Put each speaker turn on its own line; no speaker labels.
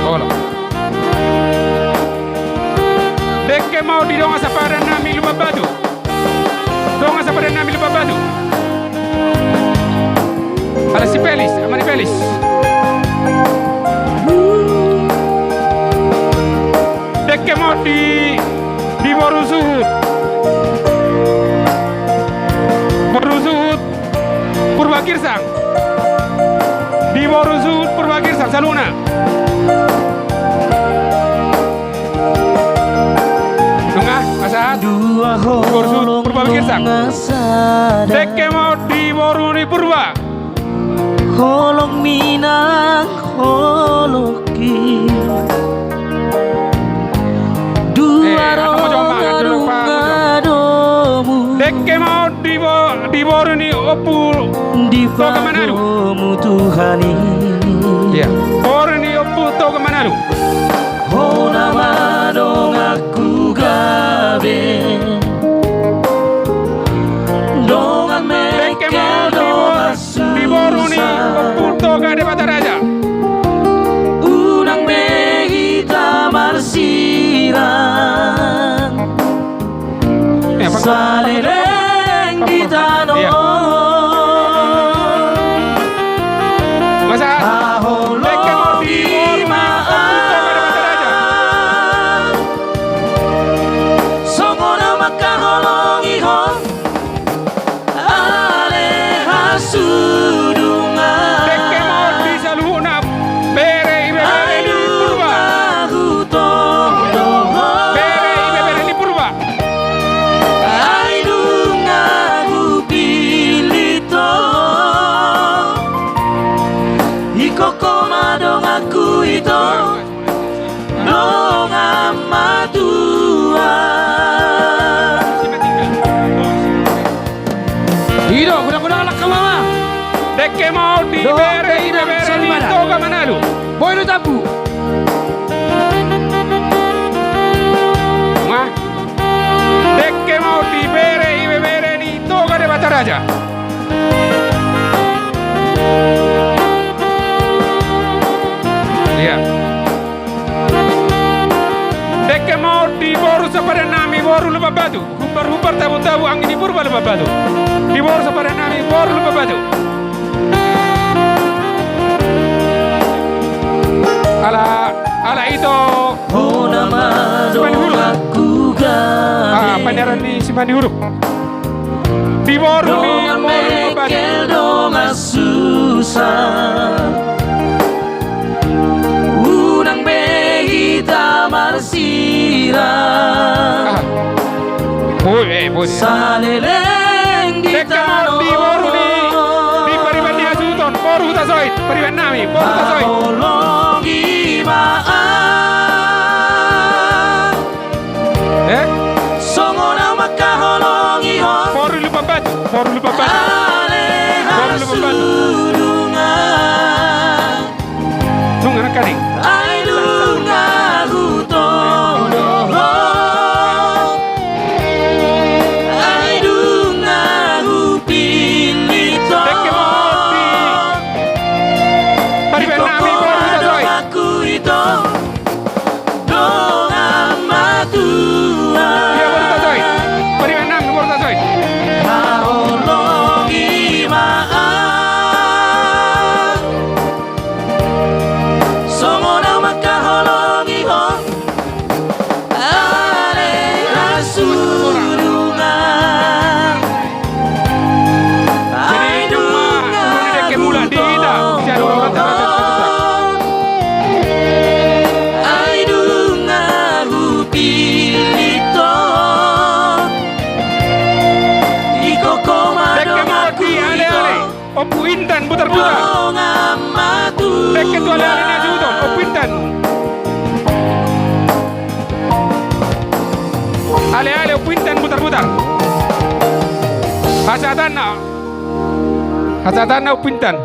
Hola. Dek ke mau di dong sa para nami lumabado. Dong sa para nami lumabado. Ala si Pelis, amani Pelis. Dek ke mau di Boru Suhud. Boru Suhud Purba Girsang. Di Boru Suhud Purba Girsang Saluna.
Dua holong
Purba Girsang. Dek ke mau di Boru ni Purba.
Holong Minang holoki. Dua rolong adomu.
Dek ke mau di Boru ni Opul.
Di Manado Tuhani.
Ya. Boru ni Opul to ke Manado.
Hona madong aku gabe. Dongan mekel dongan
di Boru ni Opul to ke de Bataraja.
Unang mehita marsiran. Salireng di tanong.
Masa Dek ke mau di Boru ni Opul to ke de Bataraja.
Songona makaholong ihong aleha sudungan.
Dek ke mau di Saluna bere ibe di Purba. Bere ibe di Purba.
Aidungahu pilito ikoko madong aku ito dong amatua. Hido, kuda-kuda anak ke mama.
Dek ke mau di bere ibe di to ke Manado.
Boy lu tabu.
Wah. Dek ke mau di bere ibe di to ke de Bataraja. Iya. Dek ke mau di Boru sapada nami Boru Lubabatu. Hubar tabu-tabu angin di Purba Lubabatu. Di Boru sapada nami Boru Lubabatu. Ala itu
Hona madong aku gabe.
pandaran di Simandi Huruf. Di Boru ni
Dongan
Boru Lubabatu.
mekel dongan susah. Unang behita marsiran.
Boy.
Salileng di
Dek ke mau di Boru ni di Pariban di Asuton. Boru tasoit. Pariban nami. Boru tasoit.
Holong imaan. Songona makaholong ihong
Boru Lubabatu. Boru Lubabatu.
aleha sudungan.
Nung anak kali.
Aidungahu todoh. Aidungahu pilito.
Dek ke mau di Pariban nami. Boru tasoit.
Aku itu dong amatua.
Iya Boru tasoit. Pariban nami Boru tasoit.
Holong imaan. Songona makaholong ihong aleha sudungan.
Jadi cuma dek ke mula di ida. Siapa orang tasoit.
Aidungahu pilito ikoko
Dek ke mau
madong
di ale-ale. Opu Intan putar-putar.
dong amatua.
Dek ke tu ale-ale ni Asuton. Opu Intan. Ale-ale Opu Intan putar-putar. Hasatan na Opu Intan.